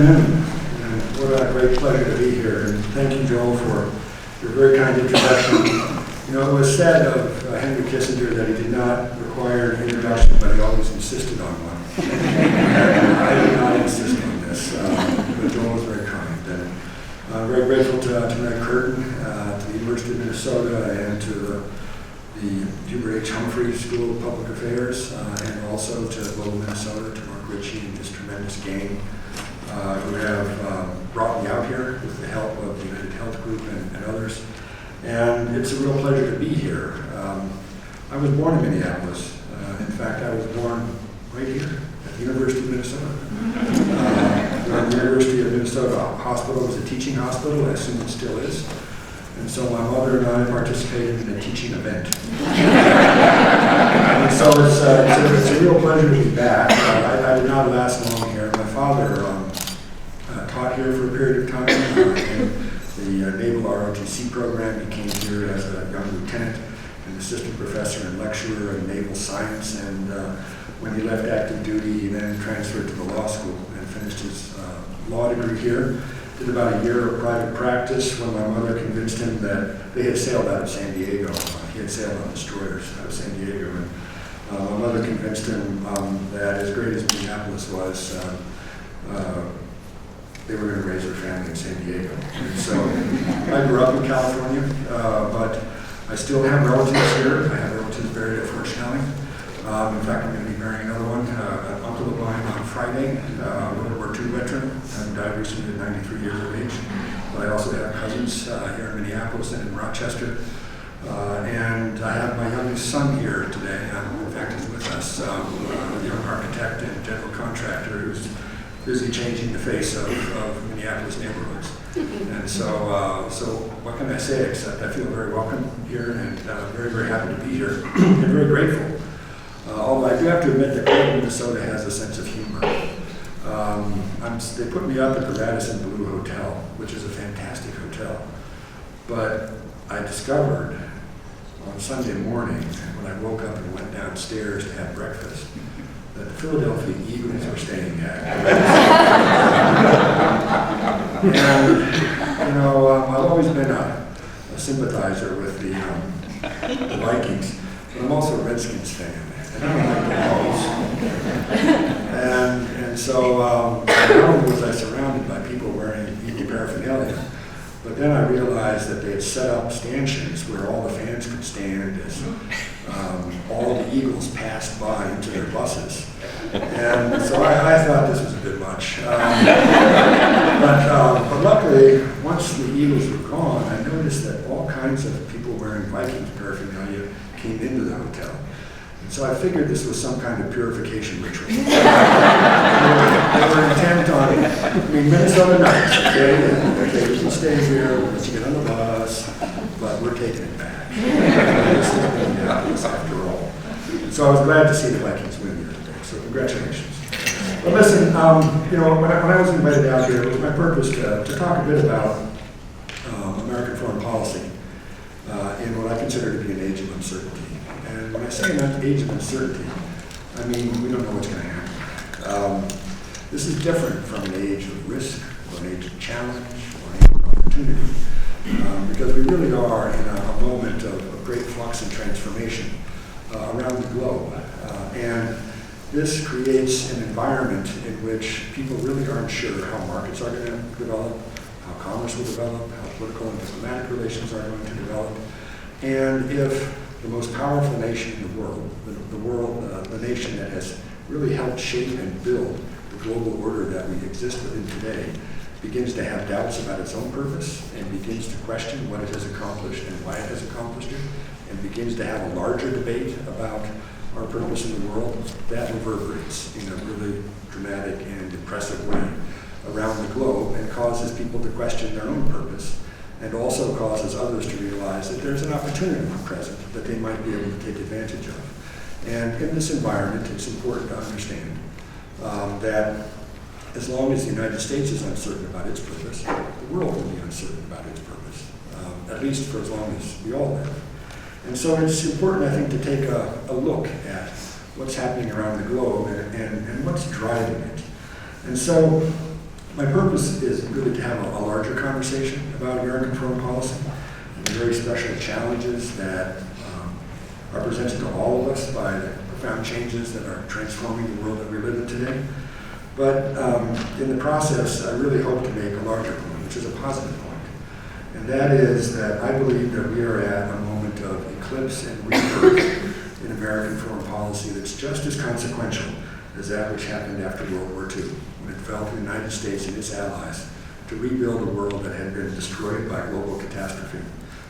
afternoon, and what a great pleasure to be here. And thank you, Joel, for your very kind introduction. You know, it was said of Henry Kissinger that he did not require an introduction, but he always insisted on one. And I did not insist on this, but Joel was very kind. And I'm very grateful to Mary Curtin, to the University of Minnesota, and to the Humphrey School of Public Affairs, and also to Global Minnesota, to Mark Ritchie and his tremendous gang, who have brought me out here with the help of the United Health Group and others. And it's a real pleasure to be here. I was born in Minneapolis. In fact, I was born right here at the University of Minnesota. The University of Minnesota Hospital was a teaching hospital. I assume it still is. And so my mother and I participated in a teaching event. And so it's a real pleasure to be back. I did not last long here. My father taught here for a period of time in the Naval ROTC program. He came here as a young lieutenant, an assistant professor and lecturer in naval science. And when he left active duty, he then transferred to the law school and finished his law degree here. Did about a year of private practice when my mother convinced him that they had sailed out of San Diego. He had sailed on destroyers out of San Diego. And my mother convinced him that as great as Minneapolis was, they were going to raise their family in San Diego. And so I grew up in California, but I still have relatives here. I have relatives buried at Fort Snelling. In fact, I'm going to be marrying another one, an uncle of mine on Friday, World War II veteran, and died recently at 93 years of age. But I also have cousins here in Minneapolis and in Rochester. And I have my youngest son here today. In fact, he's with us, a young architect and general contractor who's busy changing the face of Minneapolis neighborhoods. And so what can I say except I feel very welcome here and very, very happy to be here and very grateful. Although I do have to admit that Global Minnesota has a sense of humor. They put me up at the Radisson Blue Hotel, which is a fantastic hotel. But I discovered on Sunday morning, when I woke up and went downstairs to have breakfast, that the Philadelphia Eagles were staying at. And, you know, I've always been a sympathizer with the Vikings, but I'm also a Redskins fan. And I don't like the Bulls. And so not only was I surrounded by people wearing Eagle paraphernalia, but then I realized that they had set up stanchions where all the fans could stand as all the Eagles passed by into their buses. And so I thought this was a bit much. But luckily, once the Eagles were gone, I noticed that all kinds of people wearing Vikings paraphernalia came into the hotel. So I figured this was some kind of purification ritual. They were intent on, Minnesota nice, okay, you can stay here, we'll let you get on the bus, but we're taking it back. This is Minneapolis after all. So I was glad to see the Vikings win here today, so congratulations. But listen, you know, when I was invited out here, it was my purpose to talk a bit about American foreign policy in what I consider to be an age of uncertainty. And when I say an age of uncertainty, I mean we don't know what's going to happen. This is different from an age of risk, or an age of challenge, or an age of opportunity, because we really are in a moment of great flux and transformation around the globe. And this creates an environment in which people really aren't sure how markets are going to develop, how commerce will develop, how political and diplomatic relations are going to develop, and if the most powerful nation in the world, the nation that has really helped shape and build the global order that we exist within today, begins to have doubts about its own purpose and begins to question what it has accomplished and why it has accomplished it, and begins to have a larger debate about our purpose in the world, that reverberates in a really dramatic and impressive way around the globe and causes people to question their own purpose, and also causes others to realize that there's an opportunity present that they might be able to take advantage of. And in this environment, it's important to understand that as long as the United States is uncertain about its purpose, the world will be uncertain about its purpose, at least for as long as we all live. And so it's important, I think, to take a look at what's happening around the globe and what's driving it. And so My purpose is really to have a larger conversation about American foreign policy and the very special challenges that are presented to all of us by the profound changes that are transforming the world that we live in today. But in the process, I really hope to make a larger point, which is a positive point. And that is that I believe that we are at a moment of eclipse and rebirth in American foreign policy that's just as consequential as that which happened after World War II, when it fell to the United States and its allies to rebuild a world that had been destroyed by global catastrophe,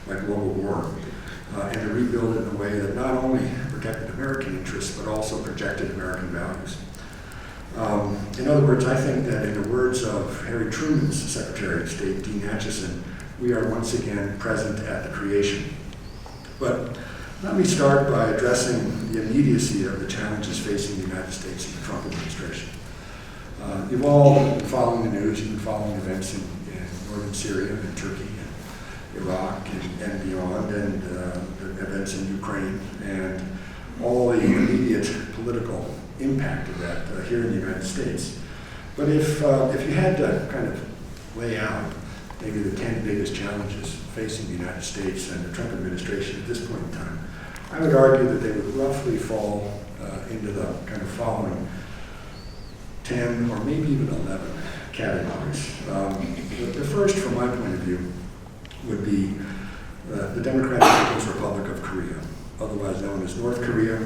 by global war, and to rebuild it in a way that not only protected American interests, but also projected American values. In other words, I think that in the words of Harry Truman's Secretary of State, Dean Acheson, we are once again present at the creation. But let me start by addressing the immediacy of the challenges facing the United States and the Trump administration. You've all been following the news, you've been following events in northern Syria and Turkey and Iraq and beyond, and the events in Ukraine, and all the immediate political impact of that here in the United States. But if you had to kind of lay out maybe the 10 biggest challenges facing the United States and the Trump administration at this point in time, I would argue that they would roughly fall into the kind of following 10 or maybe even 11 categories. The first, from my point of view, would be the Democratic People's Republic of Korea, otherwise known as North Korea,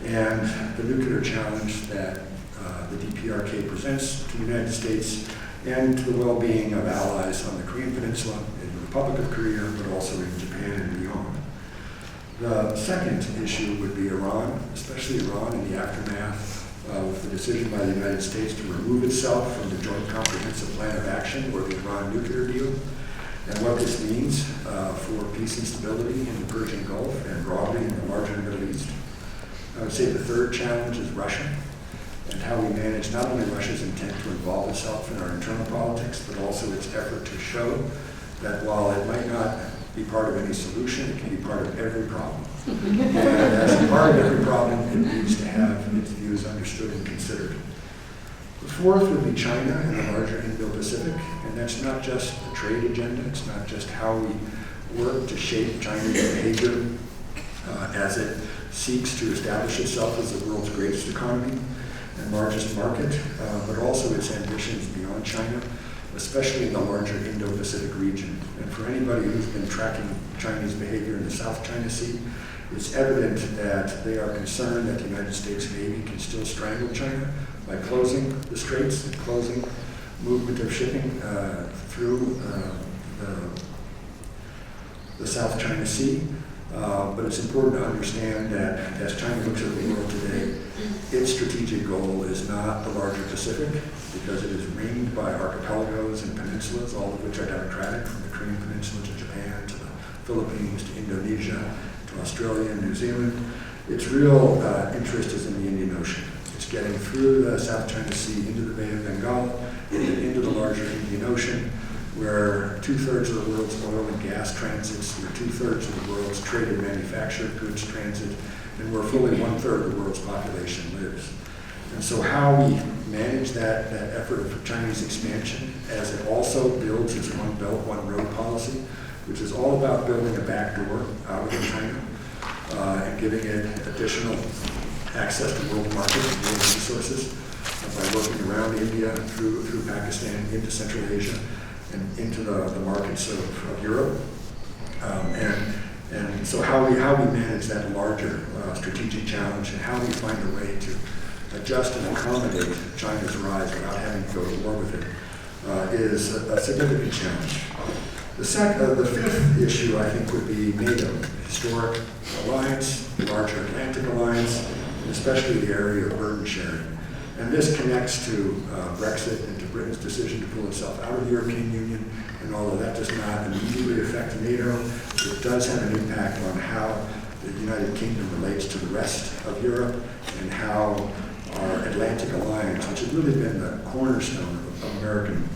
and the nuclear challenge that the DPRK presents to the United States and to the well-being of allies on the Korean Peninsula, in the Republic of Korea, but also in Japan and beyond. The second issue would be Iran, especially Iran in the aftermath of the decision by the United States to remove itself from the Joint Comprehensive Plan of Action, or the Iran nuclear deal, and what this means for peace and stability in the Persian Gulf and broadly in the larger Middle East. I would say the third challenge is Russia, and how we manage not only Russia's intent to involve itself in our internal politics, but also its effort to show that while it might not be part of any solution, it can be part of every problem. And as a part of every problem, it needs to have its views understood and considered. The fourth would be China and the larger Indo-Pacific, and that's not just a trade agenda, it's not just how we work to shape China's behavior as it seeks to establish itself as the world's greatest economy and largest market, but also its ambitions beyond China, especially in the larger Indo-Pacific region. And for anybody who's been tracking Chinese behavior in the South China Sea, it's evident that they are concerned that the United States Navy can still strangle China by closing the straits and closing movement of shipping through the South China Sea. But it's important to understand that as China looks at the world today, its strategic goal is not the larger Pacific, because it is ringed by archipelagos and peninsulas, all of which are democratic, from the Korean Peninsula to Japan, to the Philippines, to Indonesia, to Australia and New Zealand. Its real interest is in the Indian Ocean. It's getting through the South China Sea into the Bay of Bengal, and into the larger Indian Ocean, where 2/3 of the world's oil and gas transits, where 2/3 of the world's traded manufactured goods transit, and where fully 1/3 of the world's population lives. And so how we manage that effort of Chinese expansion, as it also builds its One Belt, One Road policy, which is all about building a backdoor out of China and giving it additional access to world markets and world resources by working around India, through Pakistan, into Central Asia, and into the markets of Europe. And so how we manage that larger strategic challenge, and how we find a way to adjust and accommodate China's rise without having to go to war with it, is a significant challenge. The fifth issue, I think, would be NATO, historic alliance, the larger Atlantic alliance, and especially the area of burden sharing. And this connects to Brexit and to Britain's decision to pull itself out of the European Union. And although that does not immediately affect NATO, it does have an impact on how the United Kingdom relates to the rest of Europe, and how our Atlantic alliance, which has really been the cornerstone of American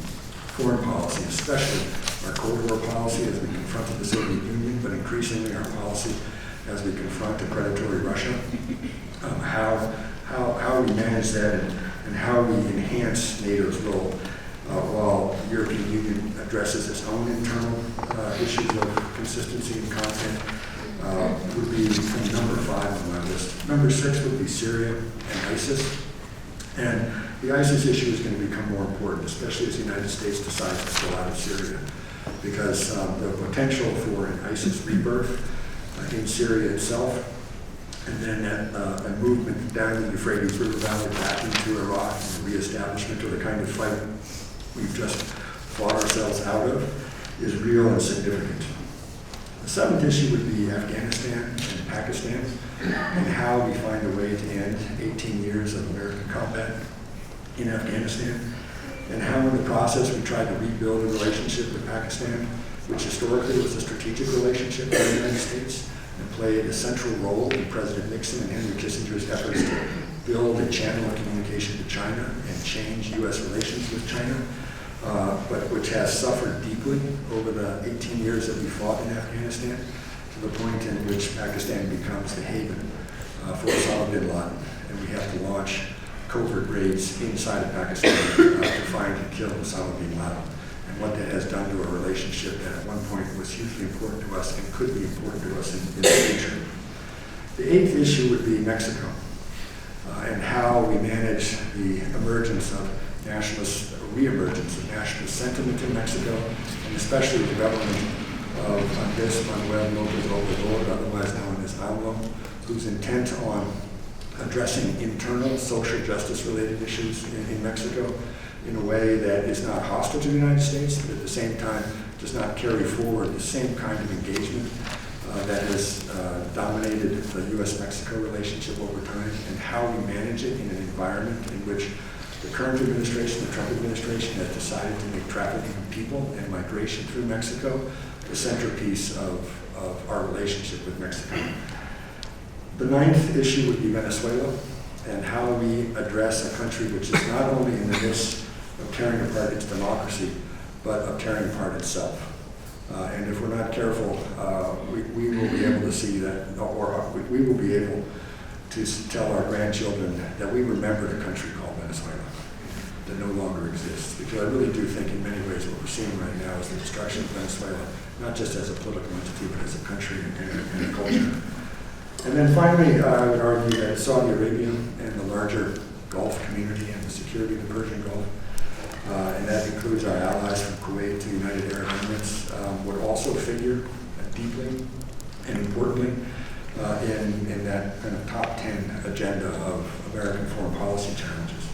foreign policy, especially our Cold War policy as we confronted the Soviet Union, but increasingly our policy as we confront a predatory Russia, how we manage that, and how we enhance NATO's role while the European Union addresses its own internal issues of consistency and content, would be number 5 on my list. Number 6 would be Syria and ISIS. And the ISIS issue is going to become more important, especially as the United States decides to pull out of Syria, because the potential for an ISIS rebirth in Syria itself, and then a movement down the Euphrates River Valley back into Iraq and reestablishment of the kind of fight we've just fought ourselves out of, is real and significant. The 7th issue would be Afghanistan and Pakistan, and how we find a way to end 18 years of American combat in Afghanistan, and how in the process we tried to rebuild a relationship with Pakistan, which historically was a strategic relationship with the United States, and played a central role in President Nixon and Henry Kissinger's efforts to build a channel of communication to China and change U.S. relations with China, but which has suffered deeply over the 18 years that we fought in Afghanistan, to the point in which Pakistan becomes the haven for Osama bin Laden, and we have to launch covert raids inside of Pakistan to find and kill Osama bin Laden, and what that has done to a relationship that at one point was hugely important to us and could be important to us in the future. The 8th issue would be Mexico, and how we manage the emergence of re-emergence of nationalist sentiment in Mexico, and especially the government of Andrés Manuel López Obrador, otherwise known as AMLO, who's intent on addressing internal social justice-related issues in Mexico in a way that is not hostile to the United States, but at the same time does not carry forward the same kind of engagement that has dominated the U.S.-Mexico relationship over time, and how we manage it in an environment in which the current administration, the Trump administration, has decided to make trafficking of people and migration through Mexico the centerpiece of our relationship with Mexico. The 9th issue would be Venezuela, and how we address a country which is not only in the midst of tearing apart its democracy, but of tearing apart itself. And if we're not careful, we will be able to see that, or we will be able to tell our grandchildren that we remembered a country called Venezuela that no longer exists. Because I really do think in many ways what we're seeing right now is the destruction of Venezuela, not just as a political entity, but as a country and a culture. And then finally, I would argue that Saudi Arabia and the larger Gulf community and the security of the Persian Gulf, and that includes our allies from Kuwait to the United Arab Emirates, would also figure deeply and importantly in that kind of top 10 agenda of American foreign policy challenges.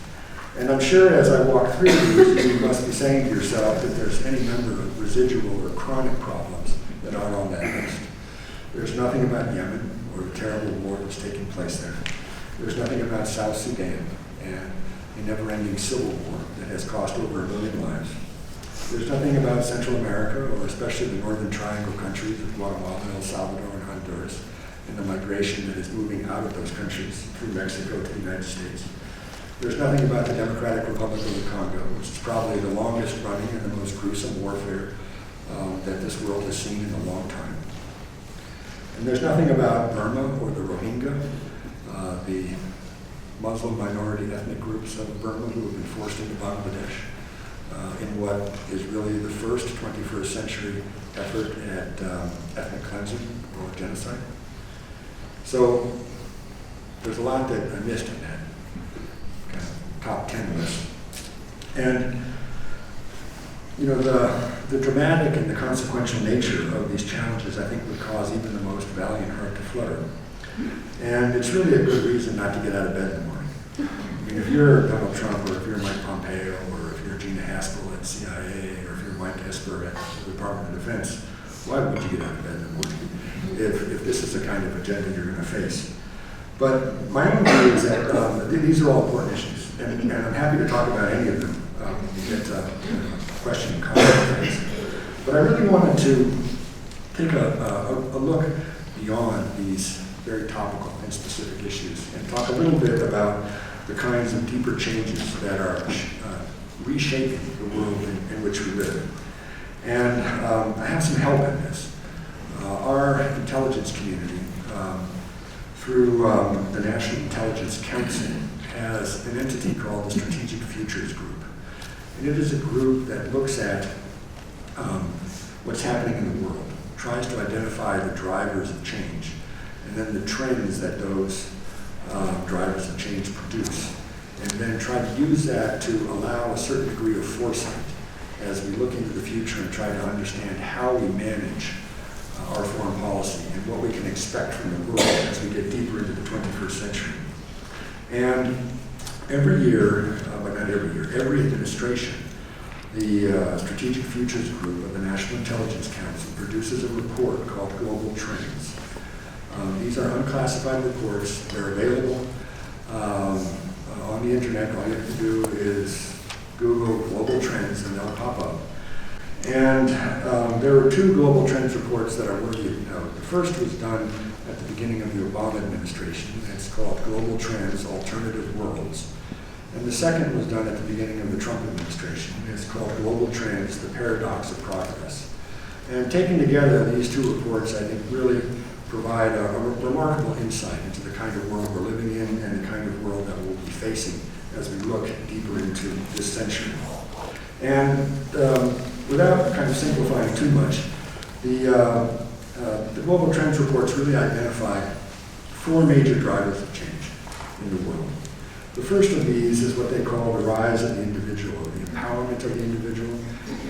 And I'm sure as I walk through these, you must be saying to yourself that there's any number of residual or chronic problems that aren't on that list. There's nothing about Yemen or the terrible war that's taking place there. There's nothing about South Sudan and a never-ending civil war that has cost over 1 million lives. There's nothing about Central America, or especially the Northern Triangle countries of Guatemala, El Salvador, and Honduras, and the migration that is moving out of those countries through Mexico to the United States. There's nothing about the Democratic Republic of the Congo, which is probably the longest running and the most gruesome warfare that this world has seen in a long time. And there's nothing about Burma or the Rohingya, the Muslim minority ethnic groups of Burma who have been forced into Bangladesh in what is really the first 21st century effort at ethnic cleansing or genocide. So there's a lot that I missed in that kind of top 10 list. And you know, the dramatic and the consequential nature of these challenges, I think, would cause even the most valiant heart to flutter. And it's really a good reason not to get out of bed in the morning. I mean, if you're Donald Trump, or if you're Mike Pompeo, or if you're Gina Haspel at CIA, or if you're Mike Esper at the Department of Defense, why would you get out of bed in the morning if this is the kind of agenda you're going to face? But my own view is that these are all important issues, and I'm happy to talk about any of them when we get to question and comment things. But I really wanted to take a look beyond these very topical and specific issues and talk a little bit about the kinds of deeper changes that are reshaping the world in which we live. And I have some help in this. Our intelligence community, through the National Intelligence Council, has an entity called the Strategic Futures Group. And it is a group that looks at what's happening in the world, tries to identify the drivers of change, and then the trends that those drivers of change produce, and then try to use that to allow a certain degree of foresight as we look into the future and try to understand how we manage our foreign policy and what we can expect from the world as we get deeper into the 21st century. And every year, but not every year, every administration, the Strategic Futures Group of the National Intelligence Council produces a report called Global Trends. These are unclassified reports. They're available on the internet. All you have to do is Google Global Trends and they'll pop up. And there are two Global Trends reports that are worthy of note. The first was done at the beginning of the Obama administration. It's called Global Trends, Alternative Worlds. And the second was done at the beginning of the Trump administration. It's called Global Trends, the Paradox of Progress. And taken together, these two reports, I think, really provide a remarkable insight into the kind of world we're living in and the kind of world that we'll be facing as we look deeper into this century. And without kind of simplifying too much, the Global Trends reports really identify four major drivers of change in the world. The first of these is what they call the rise of the individual, the empowerment of the individual,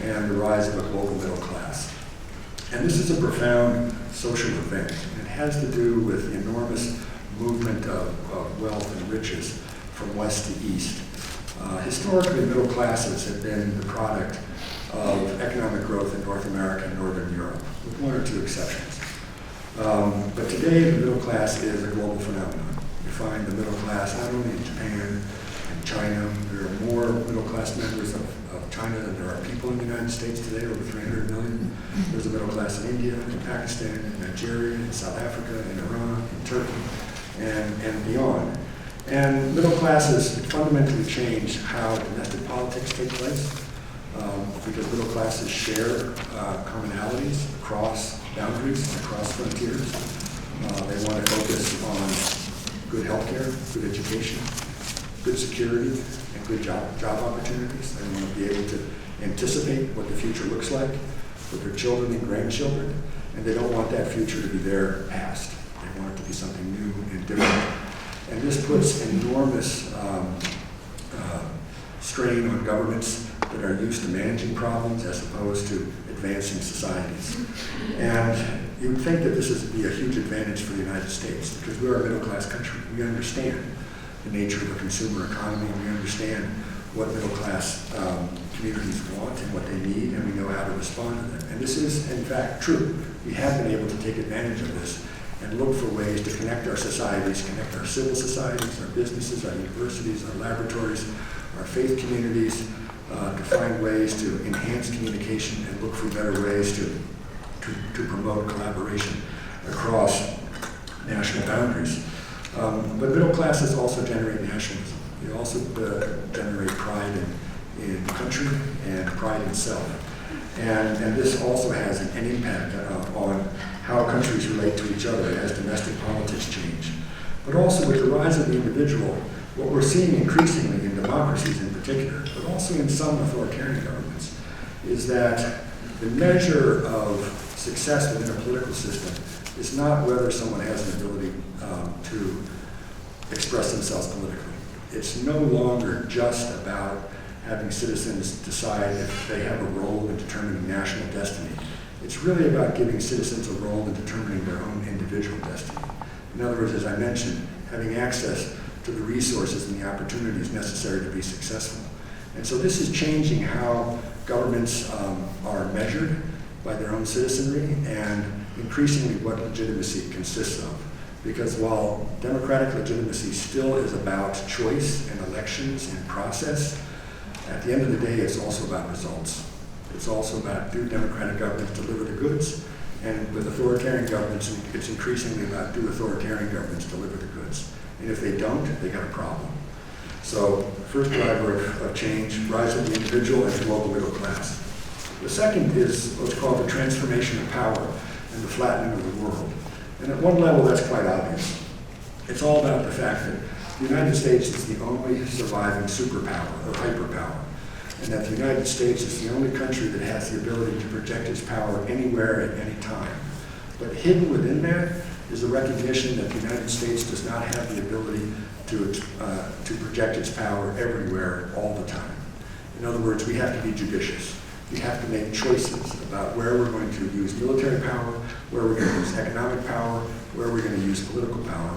and the rise of a global middle class. And this is a profound social event. It has to do with the enormous movement of wealth and riches from west to east. Historically, middle classes have been the product of economic growth in North America and Northern Europe, with one or two exceptions. But today, the middle class is a global phenomenon. You find the middle class not only in Japan and China. There are more middle class members of China than there are people in the United States today, over 300 million. There's a middle class in India, in Pakistan, in Nigeria, in South Africa, in Iran, in Turkey, and beyond. And middle classes fundamentally change how domestic politics take place, because middle classes share commonalities across boundaries and across frontiers. They want to focus on good healthcare, good education, good security, and good job opportunities. They want to be able to anticipate what the future looks like for their children and grandchildren, and they don't want that future to be their past. They want it to be something new and different. And this puts enormous strain on governments that are used to managing problems as opposed to advancing societies. And you would think that this would be a huge advantage for the United States because we're a middle-class country. We understand the nature of a consumer economy. We understand what middle-class communities want and what they need, and we know how to respond to them. And this is, in fact, true. We have been able to take advantage of this and look for ways to connect our societies, connect our civil societies, our businesses, our universities, our laboratories, our faith communities, to find ways to enhance communication and look for better ways to promote collaboration across national boundaries. But middle classes also generate nationalism. They also generate pride in country and pride in self. And this also has an impact on how countries relate to each other as domestic politics change. But also with the rise of the individual, what we're seeing increasingly in democracies in particular, but also in some authoritarian governments, is that the measure of success within a political system is not whether someone has an ability to express themselves politically. It's no longer just about having citizens decide if they have a role in determining national destiny. It's really about giving citizens a role in determining their own individual destiny. In other words, as I mentioned, having access to the resources and the opportunities necessary to be successful. And so this is changing how governments are measured by their own citizenry and increasingly what legitimacy consists of. Because while democratic legitimacy still is about choice and elections and process, at the end of the day, it's also about results. It's also about, do democratic governments deliver the goods? And with authoritarian governments, it's increasingly about, do authoritarian governments deliver the goods? And if they don't, they got a problem. So, first driver of change, rise of the individual and the global middle class. The second is what's called the transformation of power and the flattening of the world. And at one level, that's quite obvious. It's all about the fact that the United States is the only surviving superpower or hyperpower. and that the United States is the only country that has the ability to project its power anywhere at any time. But hidden within that is the recognition that the United States does not have the ability to project its power everywhere all the time. In other words, we have to be judicious. We have to make choices about where we're going to use military power, where we're going to use economic power, where we're going to use political power.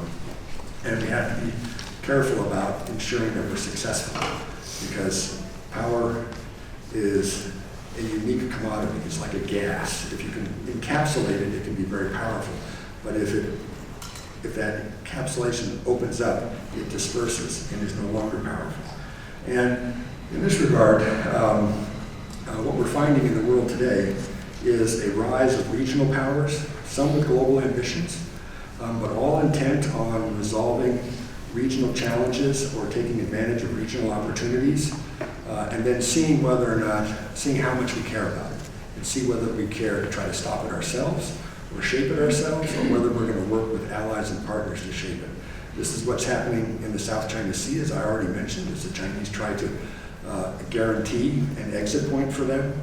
And we have to be careful about ensuring that we're successful, because power is a unique commodity. It's like a gas. If you can encapsulate it, it can be very powerful. But if that encapsulation opens up, it disperses and is no longer powerful. And in this regard, what we're finding in the world today is a rise of regional powers, some with global ambitions, but all intent on resolving regional challenges or taking advantage of regional opportunities, and then seeing how much we care about it, and see whether we care to try to stop it ourselves or shape it ourselves, or whether we're going to work with allies and partners to shape it. This is what's happening in the South China Sea, as I already mentioned, as the Chinese try to guarantee an exit point for them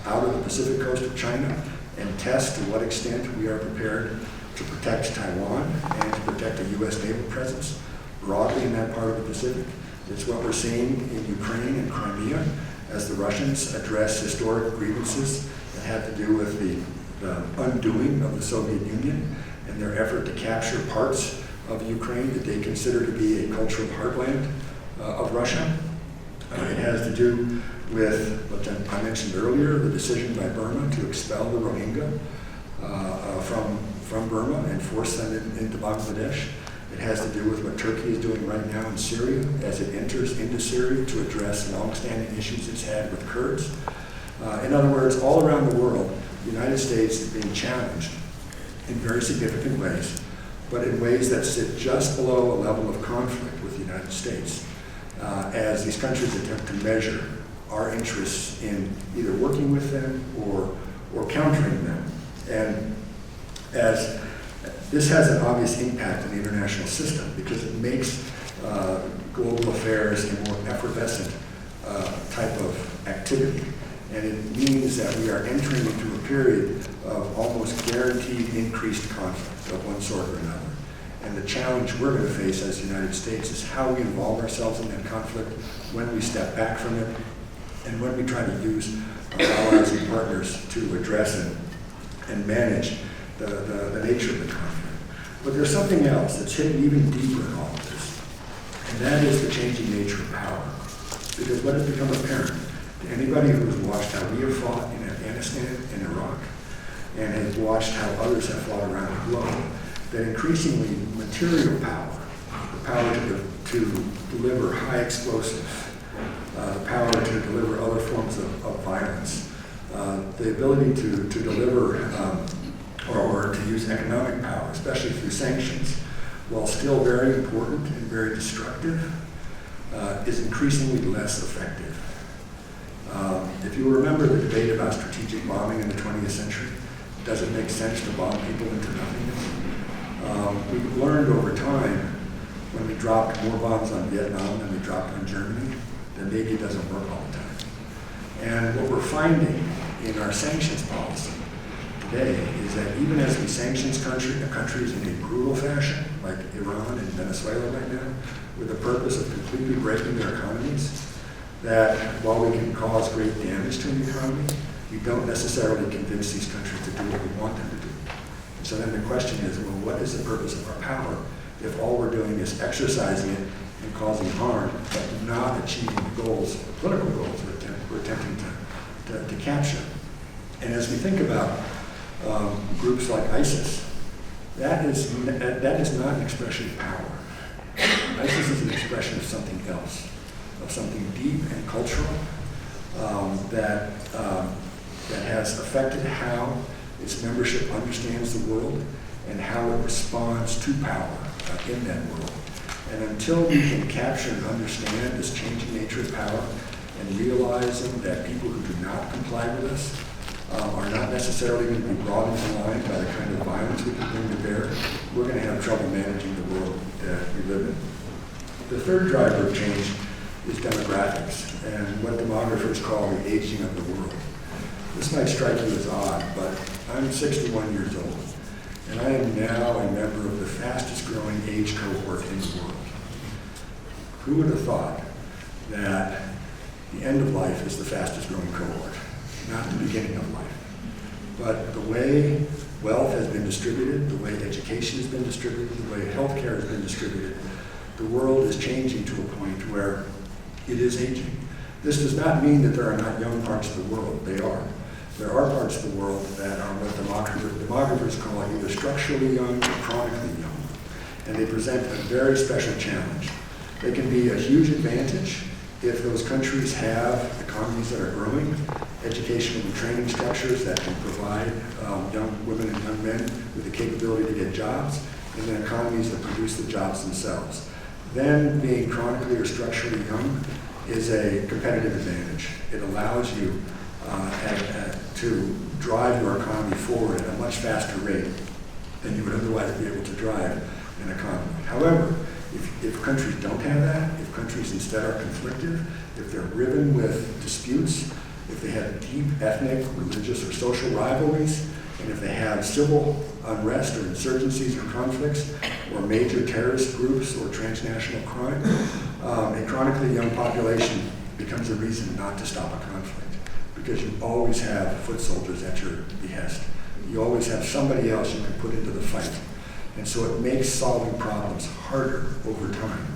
out of the Pacific coast of China, and test to what extent we are prepared to protect Taiwan and to protect a U.S. naval presence broadly in that part of the Pacific. It's what we're seeing in Ukraine and Crimea as the Russians address historic grievances that have to do with the undoing of the Soviet Union and their effort to capture parts of Ukraine that they consider to be a cultural heartland of Russia. It has to do with what I mentioned earlier, the decision by Burma to expel the Rohingya from Burma and force them into Bangladesh. It has to do with what Turkey is doing right now in Syria as it enters into Syria to address long-standing issues it's had with Kurds. In other words, all around the world, the United States is being challenged in very significant ways, but in ways that sit just below a level of conflict with the United States, as these countries attempt to measure our interests in either working with them or countering them. And as this has an obvious impact on the international system, because it makes global affairs a more effervescent type of activity. And it means that we are entering into a period of almost guaranteed increased conflict of one sort or another. And the challenge we're going to face as the United States is how we involve ourselves in that conflict, when we step back from it, and when we try to use our allies and partners to address and manage the nature of the conflict. But there's something else that's hidden even deeper in all of this, and that is the changing nature of power. Because what has become apparent to anybody who has watched how we have fought in Afghanistan and Iraq, and has watched how others have fought around the globe, that increasingly material power, the power to deliver high explosives, the power to deliver other forms of violence, the ability to deliver or to use economic power, especially through sanctions, while still very important and very destructive, is increasingly less effective. If you remember the debate about strategic bombing in the 20th century, does it make sense to bomb people into nothingness? We've learned over time, when we dropped more bombs on Vietnam than we dropped on Germany, that maybe it doesn't work all the time. And what we're finding in our sanctions policy today is that even as we sanction countries in a brutal fashion, like Iran and Venezuela right now, with the purpose of completely breaking their economies, that while we can cause great damage to an economy, we don't necessarily convince these countries to do what we want them to do. And so then the question is, well, what is the purpose of our power if all we're doing is exercising it and causing harm, but not achieving the goals, the political goals we're attempting to capture? And as we think about groups like ISIS, that is not an expression of power. ISIS is an expression of something else, of something deep and cultural that has affected how its membership understands the world and how it responds to power in that world. And until we can capture and understand this changing nature of power and realizing that people who do not comply with us are not necessarily going to be brought into line by the kind of violence we can bring to bear, we're going to have trouble managing the world that we live in. The third driver of change is demographics and what demographers call the aging of the world. This might strike you as odd, but I'm 61 years old, and I am now a member of the fastest growing age cohort in the world. Who would have thought that the end of life is the fastest growing cohort, not the beginning of life? But the way wealth has been distributed, the way education has been distributed, the way healthcare has been distributed, the world is changing to a point where it is aging. This does not mean that there are not young parts of the world. They are. There are parts of the world that are what demographers call either structurally young or chronically young. And they present a very special challenge. They can be a huge advantage if those countries have economies that are growing, educational and training structures that can provide young women and young men with the capability to get jobs, and then economies that produce the jobs themselves. Then being chronically or structurally young is a competitive advantage. It allows you to drive your economy forward at a much faster rate than you would otherwise be able to drive an economy. However, if countries don't have that, if countries instead are conflictive, if they're riven with disputes, if they have deep ethnic, religious, or social rivalries, and if they have civil unrest or insurgencies or conflicts, or major terrorist groups or transnational crime, a chronically young population becomes a reason not to stop a conflict, because you always have foot soldiers at your behest. You always have somebody else you can put into the fight. And so it makes solving problems harder over time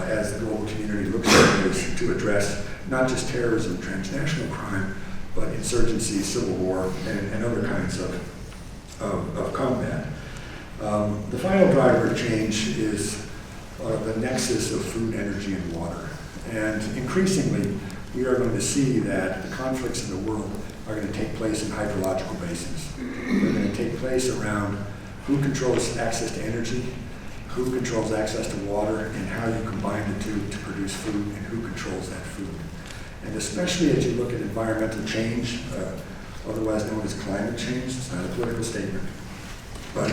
as the global community looks at ways to address not just terrorism, transnational crime, but insurgency, civil war, and other kinds of combat. The final driver of change is the nexus of food, energy, and water. And increasingly, we are going to see that the conflicts in the world are going to take place in hydrological basins. They're going to take place around who controls access to energy, who controls access to water, and how you combine the two to produce food, and who controls that food. And especially as you look at environmental change, otherwise known as climate change, it's not a political statement, but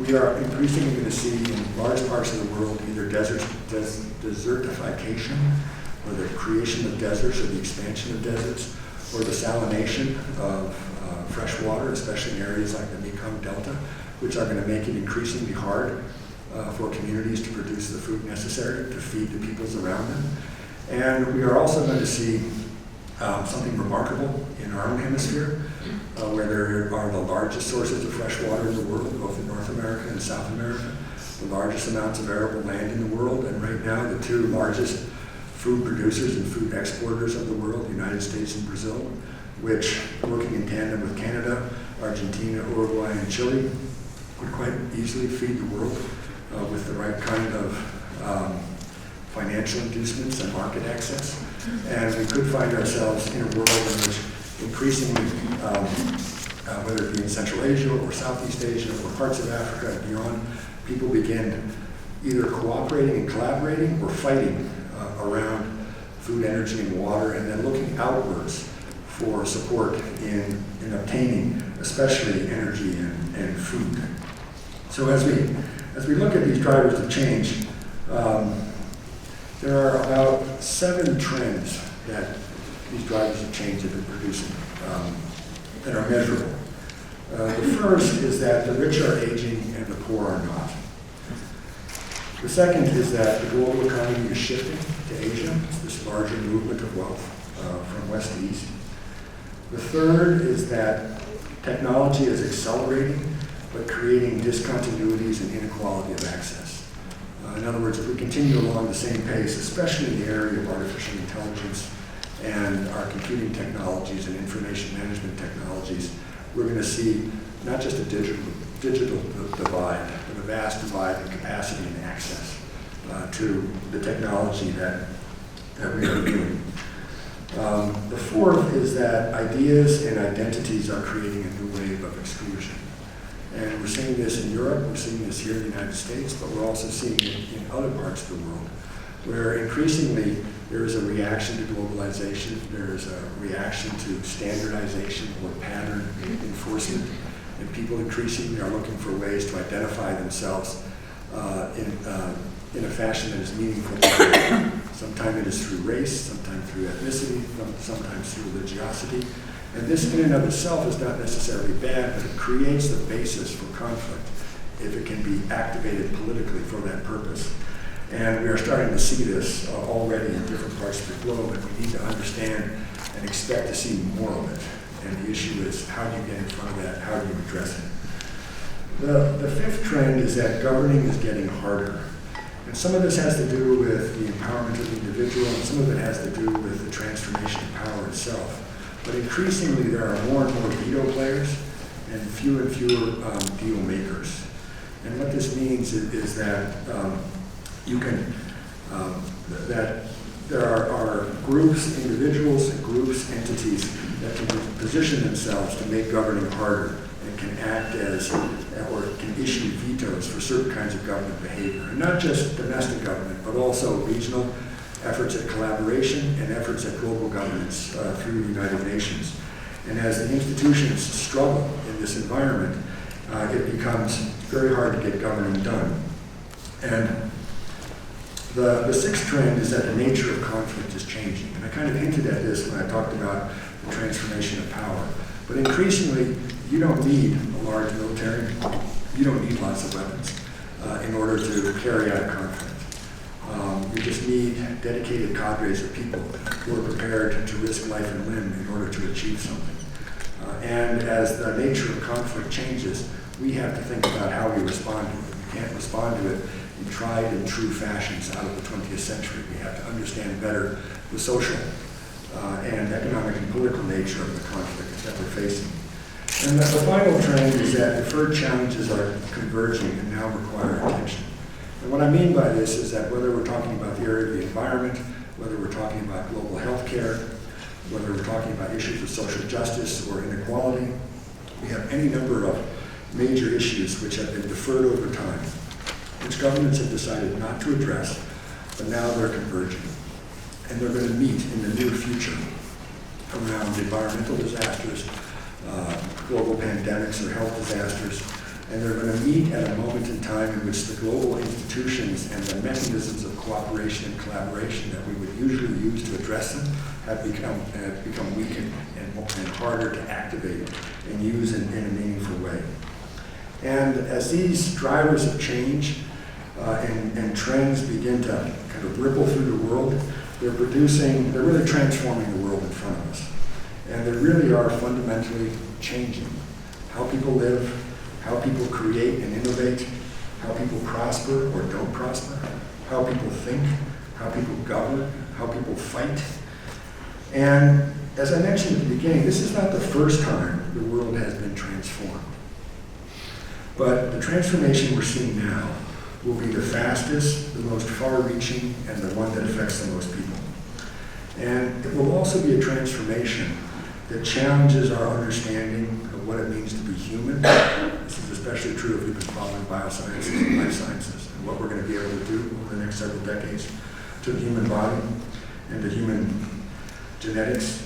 we are increasingly going to see in large parts of the world either desertification, or the creation of deserts, or the expansion of deserts, or the salination of fresh water, especially in areas like the Mekong Delta, which are going to make it increasingly hard for communities to produce the food necessary to feed the peoples around them. And we are also going to see something remarkable in our own hemisphere, where there are the largest sources of fresh water in the world, both in North America and South America, the largest amounts of arable land in the world, and right now the two largest food producers and food exporters of the world, the United States and Brazil, which, working in tandem with Canada, Argentina, Uruguay, and Chile, would quite easily feed the world with the right kind of financial inducements and market access. And we could find ourselves in a world in which increasingly, whether it be in Central Asia or Southeast Asia or parts of Africa and beyond, people begin either cooperating and collaborating or fighting around food, energy, and water, and then looking outwards for support in obtaining especially energy and food. So as we look at these drivers of change, there are about 7 trends that these drivers of change have been producing that are measurable. The first is that the rich are aging and the poor are not. The second is that the global economy is shifting to Asia. It's this larger movement of wealth from west to east. The third is that technology is accelerating, but creating discontinuities and inequality of access. In other words, if we continue along the same pace, especially in the area of artificial intelligence and our computing technologies and information management technologies, we're going to see not just a digital divide, but a vast divide in capacity and access to the technology that we are doing. The fourth is that ideas and identities are creating a new wave of exclusion. And we're seeing this in Europe, we're seeing this here in the United States, but we're also seeing it in other parts of the world, where increasingly there is a reaction to globalization, there is a reaction to standardization or pattern enforcement, and people increasingly are looking for ways to identify themselves in a fashion that is meaningful to them. Sometimes it is through race, sometimes through ethnicity, sometimes through religiosity. And this in and of itself is not necessarily bad, but it creates the basis for conflict if it can be activated politically for that purpose. And we are starting to see this already in different parts of the globe, and we need to understand and expect to see more of it. And the issue is, how do you get in front of that? How do you address it? The fifth trend is that governing is getting harder. And some of this has to do with the empowerment of the individual, and some of it has to do with the transformation of power itself. But increasingly, there are more and more veto players and fewer deal makers. And what this means is that that there are groups, individuals, and groups, entities that can position themselves to make governing harder and can act as, or can issue vetoes for certain kinds of government behavior. And not just domestic government, but also regional efforts at collaboration and efforts at global governance through the United Nations. And as the institutions struggle in this environment, it becomes very hard to get governing done. And the sixth trend is that the nature of conflict is changing. And I kind of hinted at this when I talked about the transformation of power. But increasingly, you don't need a large military. You don't need lots of weapons in order to carry out a conflict. You just need dedicated cadres of people who are prepared to risk life and limb in order to achieve something. And as the nature of conflict changes, we have to think about how we respond to it. We can't respond to it in tried and true fashions out of the 20th century. We have to understand better the social and economic and political nature of the conflict that we're facing. And the final trend is that deferred challenges are converging and now require attention. And what I mean by this is that whether we're talking about the area of the environment, whether we're talking about global health care, whether we're talking about issues of social justice or inequality, we have any number of major issues which have been deferred over time, which governments have decided not to address, but now they're converging. And they're going to meet in the near future around environmental disasters, global pandemics or health disasters, and they're going to meet at a moment in time in which the global institutions and the mechanisms of cooperation and collaboration that we would usually use to address them have become weakened and harder to activate and use in a meaningful way. And as these drivers of change and trends begin to kind of ripple through the world, they're really transforming the world in front of us. And they really are fundamentally changing how people live, how people create and innovate, how people prosper or don't prosper, how people think, how people govern, how people fight. And as I mentioned at the beginning, this is not the first time the world has been transformed. But the transformation we're seeing now will be the fastest, the most far-reaching, and the one that affects the most people. And it will also be a transformation that challenges our understanding of what it means to be human. This is especially true if we've been following biosciences and life sciences, and what we're going to be able to do over the next several decades to the human body and to human genetics.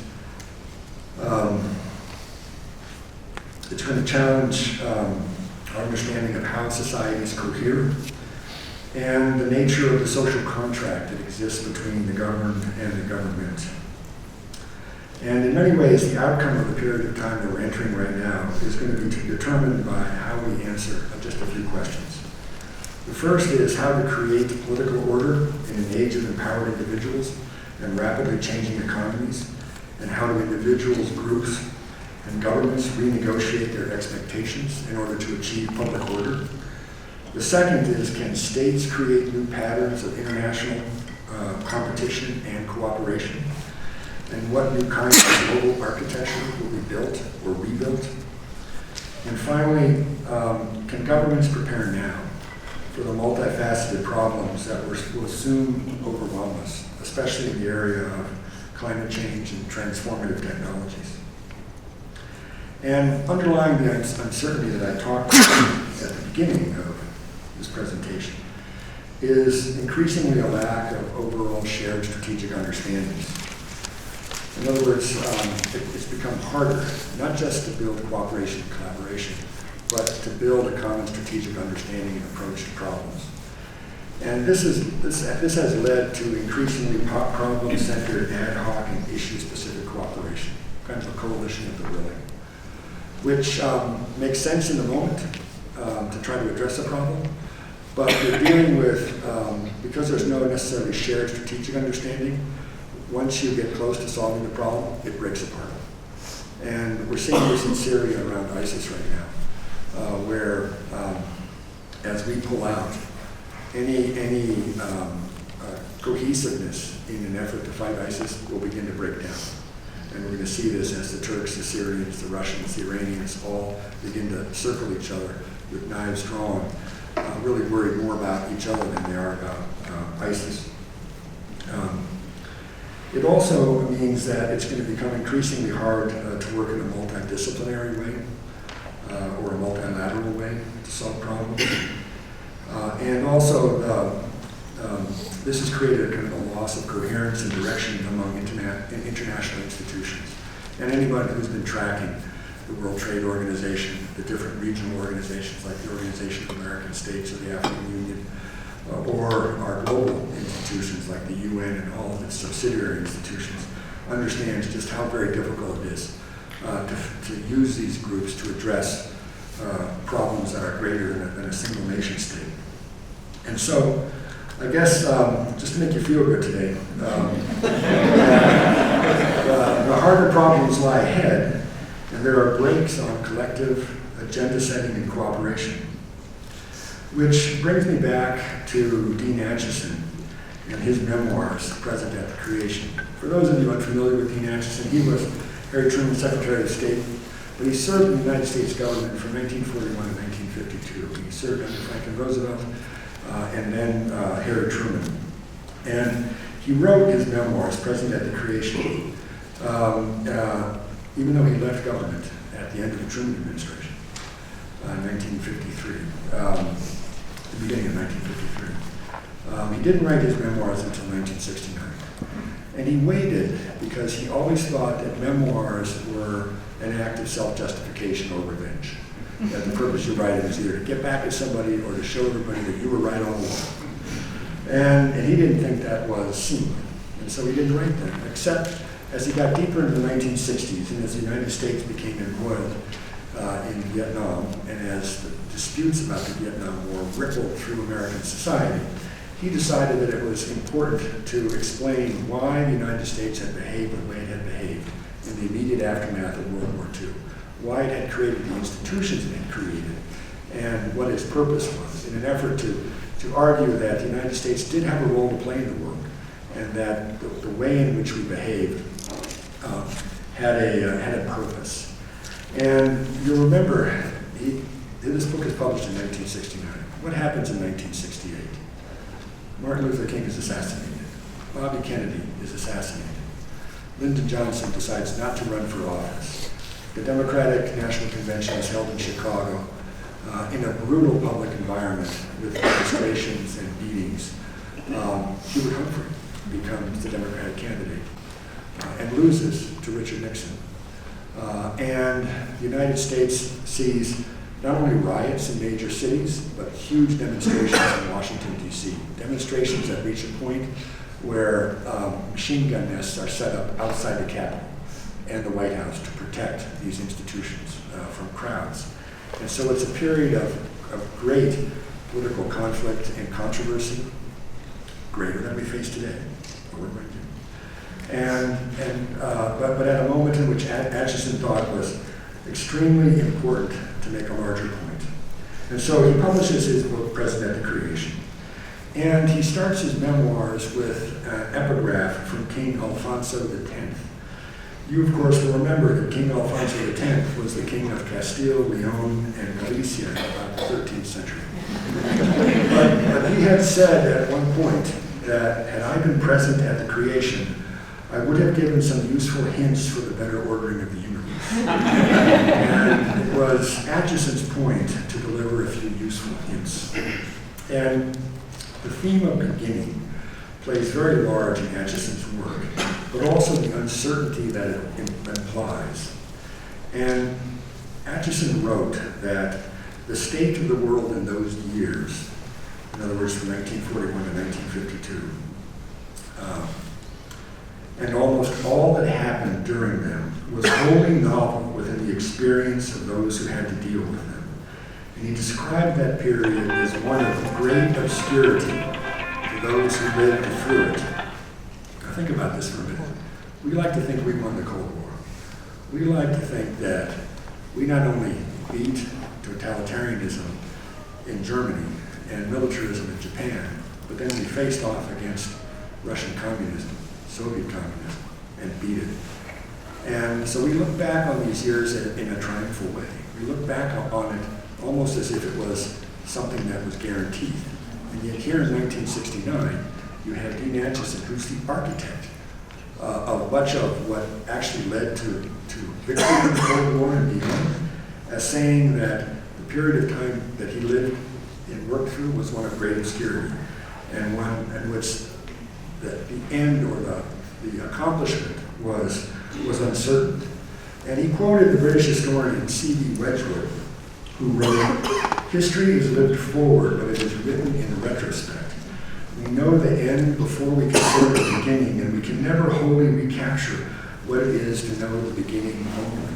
It's going to challenge our understanding of how societies cohere and the nature of the social contract that exists between the governed and the government. And in many ways, the outcome of the period of time that we're entering right now is going to be determined by how we answer just a few questions. The first is how to create political order in an age of empowered individuals and rapidly changing economies, and how do individuals, groups, and governments renegotiate their expectations in order to achieve public order. The second is, can states create new patterns of international competition and cooperation? And what new kinds of global architecture will be built or rebuilt? And finally, can governments prepare now for the multifaceted problems that will soon overwhelm us, especially in the area of climate change and transformative technologies? And underlying the uncertainty that I talked about at the beginning of this presentation is increasingly a lack of overall shared strategic understandings. In other words, it's become harder, not just to build cooperation and collaboration, but to build a common strategic understanding and approach to problems. And this has led to increasingly problem-centered, ad hoc, and issue-specific cooperation, kind of a coalition of the willing, which makes sense in the moment to try to address a problem, but we're dealing with, because there's no necessarily shared strategic understanding, once you get close to solving the problem, it breaks apart. And we're seeing this in Syria around ISIS right now, where as we pull out, any cohesiveness in an effort to fight ISIS will begin to break down. And we're going to see this as the Turks, the Syrians, the Russians, the Iranians all begin to circle each other with knives drawn, really worried more about each other than they are about ISIS. It also means that it's going to become increasingly hard to work in a multidisciplinary way or a multilateral way to solve problems. And also, this has created kind of a loss of coherence and direction among international institutions. And anybody who's been tracking the World Trade Organization, the different regional organizations like the Organization of American States or the African Union, or our global institutions like the UN and all of its subsidiary institutions, understands just how very difficult it is to use these groups to address problems that are greater than a single nation state. And so, I guess, just to make you feel good today, the harder problems lie ahead, and there are breaks on collective agenda setting and cooperation. Which brings me back to Dean Acheson and his memoirs, Present at the Creation. For those of you unfamiliar with Dean Acheson, he was Harry Truman's Secretary of State, but he served in the United States government from 1941 to 1952. He served under Franklin Roosevelt and then Harry Truman. And he wrote his memoirs, Present at the Creation, even though he left government at the end of the Truman administration in 1953. The beginning of 1953. He didn't write his memoirs until 1969. And he waited because he always thought that memoirs were an act of self-justification or revenge. That the purpose of writing is either to get back at somebody or to show everybody that you were right all along. And he didn't think that was seen. And so he didn't write them, except as he got deeper into the 1960s and as the United States became embroiled in Vietnam, and as the disputes about the Vietnam War rippled through American society, he decided that it was important to explain why the United States had behaved the way it had behaved in the immediate aftermath of World War II, why it had created the institutions it had created, and what its purpose was, in an effort to argue that the United States did have a role to play in the world, and that the way in which we behaved had a purpose. And you'll remember, this book is published in 1969. What happens in 1968? Martin Luther King is assassinated. Bobby Kennedy is assassinated. Lyndon Johnson decides not to run for office. The Democratic National Convention is held in Chicago in a brutal public environment with demonstrations and beatings. Hubert Humphrey becomes the Democratic candidate and loses to Richard Nixon. And the United States sees not only riots in major cities, but huge demonstrations in Washington, D.C. Demonstrations that reach a point where machine gun nests are set up outside the Capitol and the White House to protect these institutions from crowds. And so it's a period of great political conflict and controversy, greater than we face today. But at a moment in which Acheson thought was extremely important to make a larger point. And so he publishes his book, Present at the Creation. And he starts his memoirs with an epigraph from King Alfonso X. You, of course, will remember that King Alfonso X was the king of Castile, Leon, and Galicia in about the 13th century. But he had said at one point that had I been present at the creation, I would have given some useful hints for the better ordering of the universe. And it was Acheson's point to deliver a few useful hints. And the theme of beginning plays very large in Acheson's work, but also the uncertainty that it implies. And Acheson wrote that the state of the world in those years In other words, from 1941 to 1952. And almost all that happened during them was wholly novel within the experience of those who had to deal with them. And he described that period as one of great obscurity to those who lived through it. Now think about this for a minute. We like to think we won the Cold War. We like to think that we not only beat totalitarianism in Germany and militarism in Japan, but then we faced off against Russian communism, Soviet communism, and beat it. And so we look back on these years in a triumphal way. We look back on it almost as if it was something that was guaranteed. And yet here in 1969, you have Dean Acheson, who's the architect of much of what actually led to victory in the Cold War and beyond, as saying that the period of time that he lived and worked through was one of great obscurity, and one in which the end or the accomplishment was uncertain. And he quoted the British historian C.B. Wedgwood, who wrote, "History is lived forward, but it is written in retrospect. We know the end before we consider the beginning, and we can never wholly recapture what it is to know the beginning only."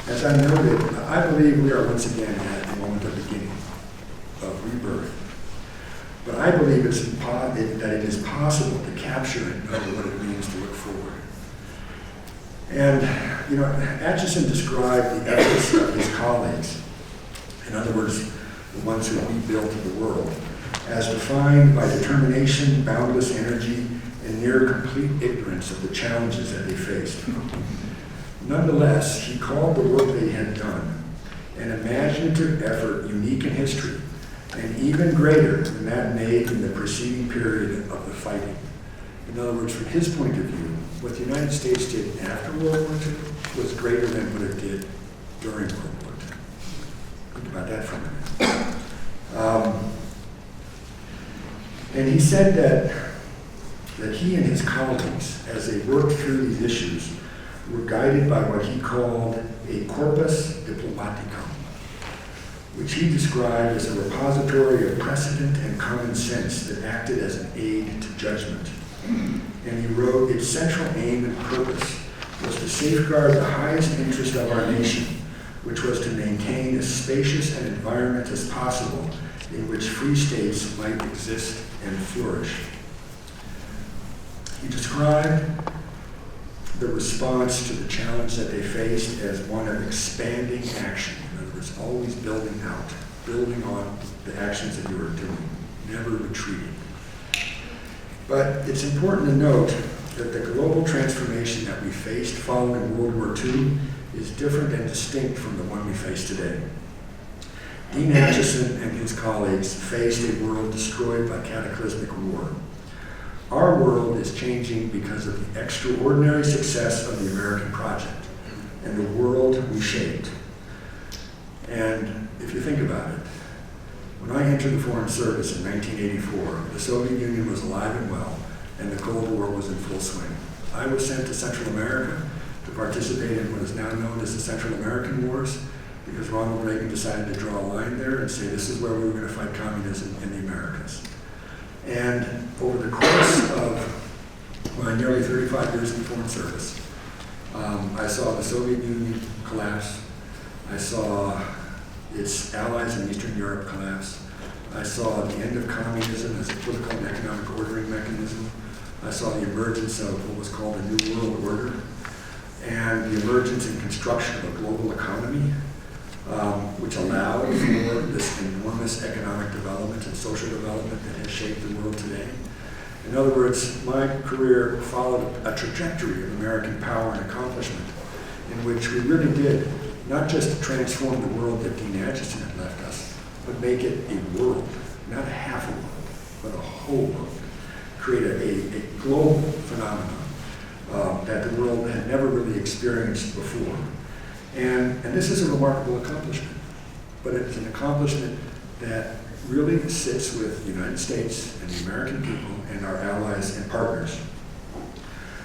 As I noted, I believe we are once again at the moment of beginning, of rebirth. But I believe that it is possible to capture and know what it means to look forward. And, Acheson described the efforts of his colleagues, in other words, the ones who rebuilt the world, as defined by determination, boundless energy, and near complete ignorance of the challenges that they faced. Nonetheless, he called the work they had done an imaginative effort unique in history, and even greater than that made in the preceding period of the fighting. In other words, from his point of view, what the United States did after World War II was greater than what it did during World War II. Think about that for a minute. And he said that he and his colleagues, as they worked through these issues, were guided by what he called a corpus diplomaticum, which he described as a repository of precedent and common sense that acted as an aid to judgment. And he wrote, its central aim and purpose was to safeguard the highest interest of our nation, which was to maintain as spacious an environment as possible in which free states might exist and flourish. He described the response to the challenge that they faced as one of expanding action. In other words, always building out, building on the actions that you were doing, never retreating. But it's important to note that the global transformation that we faced following World War II is different and distinct from the one we face today. Dean Acheson and his colleagues faced a world destroyed by cataclysmic war. Our world is changing because of the extraordinary success of the American project and the world we shaped. And if you think about it, when I entered the Foreign Service in 1984, the Soviet Union was alive and well, and the Cold War was in full swing. I was sent to Central America to participate in what is now known as the Central American Wars, because Ronald Reagan decided to draw a line there and say this is where we were going to fight communism in the Americas. And over the course of my nearly 35 years in the Foreign Service, I saw the Soviet Union collapse. I saw its allies in Eastern Europe collapse. I saw the end of communism as a political and economic ordering mechanism. I saw the emergence of what was called a New World Order, and the emergence and construction of a global economy, which allowed for this enormous economic development and social development that has shaped the world today. In other words, my career followed a trajectory of American power and accomplishment in which we really did not just transform the world that Dean Acheson had left us, but make it a world, not a half a world, but a whole world. Create a global phenomenon that the world had never really experienced before. And this is a remarkable accomplishment, but it's an accomplishment that really sits with the United States and the American people and our allies and partners.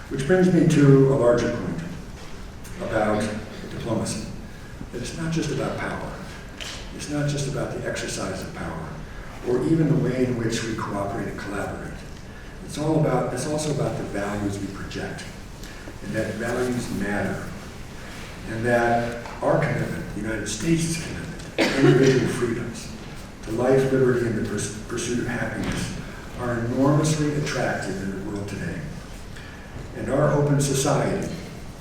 Which brings me to a larger point about diplomacy. That it's not just about power. It's not just about the exercise of power, or even the way in which we cooperate and collaborate. It's also about the values we project, and that values matter, and that our commitment, the United States' commitment, to individual freedoms, to life, liberty, and the pursuit of happiness are enormously attractive in the world today. And our open society,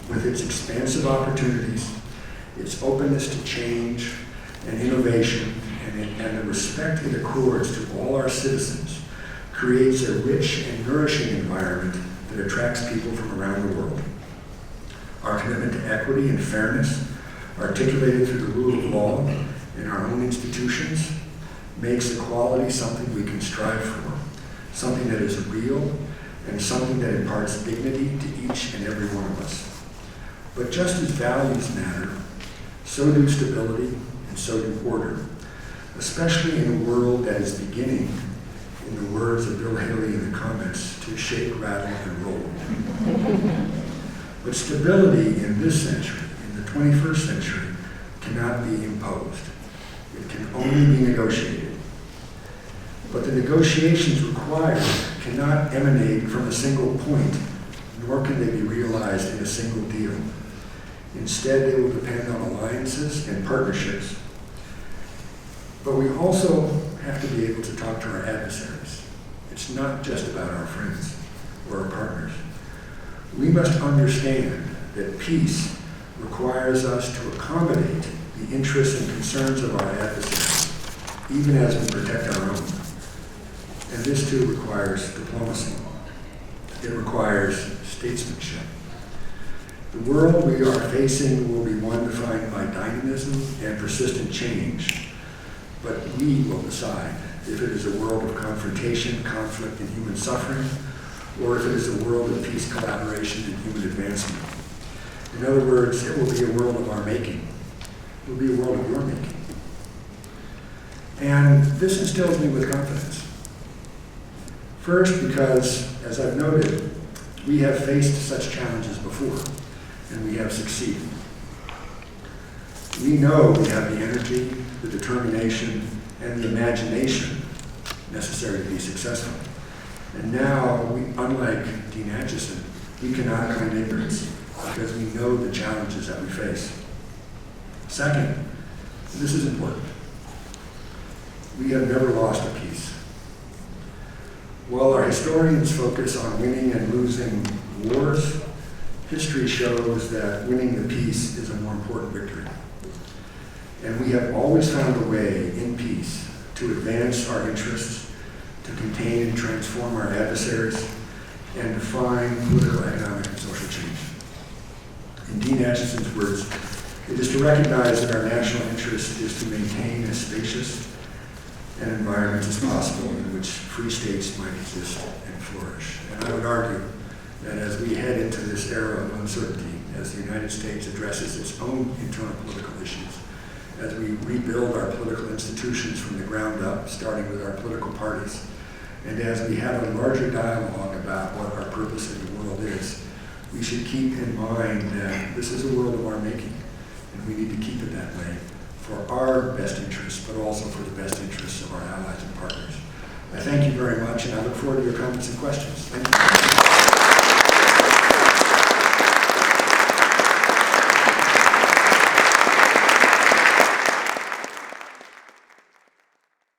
with its expansive opportunities, its openness to change and innovation, and the respect it accords to all our citizens, creates a rich and nourishing environment that attracts people from around the world. Our commitment to equity and fairness, articulated through the rule of law in our own institutions, makes equality something we can strive for, something that is real, and something that imparts dignity to each and every one of us. But just as values matter, so do stability and so do order, especially in a world that is beginning, in the words of Bill Haley in the comments, to shake, rattle, and roll. But stability in this century, in the 21st century, cannot be imposed. It can only be negotiated. But the negotiations required cannot emanate from a single point, nor can they be realized in a single deal. Instead, they will depend on alliances and partnerships. But we also have to be able to talk to our adversaries. It's not just about our friends or our partners. We must understand that peace requires us to accommodate the interests and concerns of our adversaries, even as we protect our own. And this too requires diplomacy. It requires statesmanship. The world we are facing will be one defined by dynamism and persistent change, but we will decide if it is a world of confrontation, conflict, and human suffering, or if it is a world of peace, collaboration, and human advancement. In other words, it will be a world of our making. It will be a world of your making. And this instills me with confidence. First, because, as I've noted, we have faced such challenges before, and we have succeeded. We know we have the energy, the determination, and the imagination necessary to be successful. And now, unlike Dean Acheson, we cannot claim ignorance because we know the challenges that we face. Second, this is important, we have never lost a peace. While our historians focus on winning and losing wars, history shows that winning the peace is a more important victory. And we have always found a way in peace to advance our interests, to contain and transform our adversaries, and define political, economic, and social change. In Dean Acheson's words, it is to recognize that our national interest is to maintain as spacious an environment as possible in which free states might exist and flourish. And I would argue that as we head into this era of uncertainty, as the United States addresses its own internal political issues, as we rebuild our political institutions from the ground up, starting with our political parties, and as we have a larger dialogue about what our purpose in the world is, we should keep in mind that this is a world of our making, and we need to keep it that way for our best interests, but also for the best interests of our allies and partners. I thank you very much, and I look forward to your comments and questions. Thank you.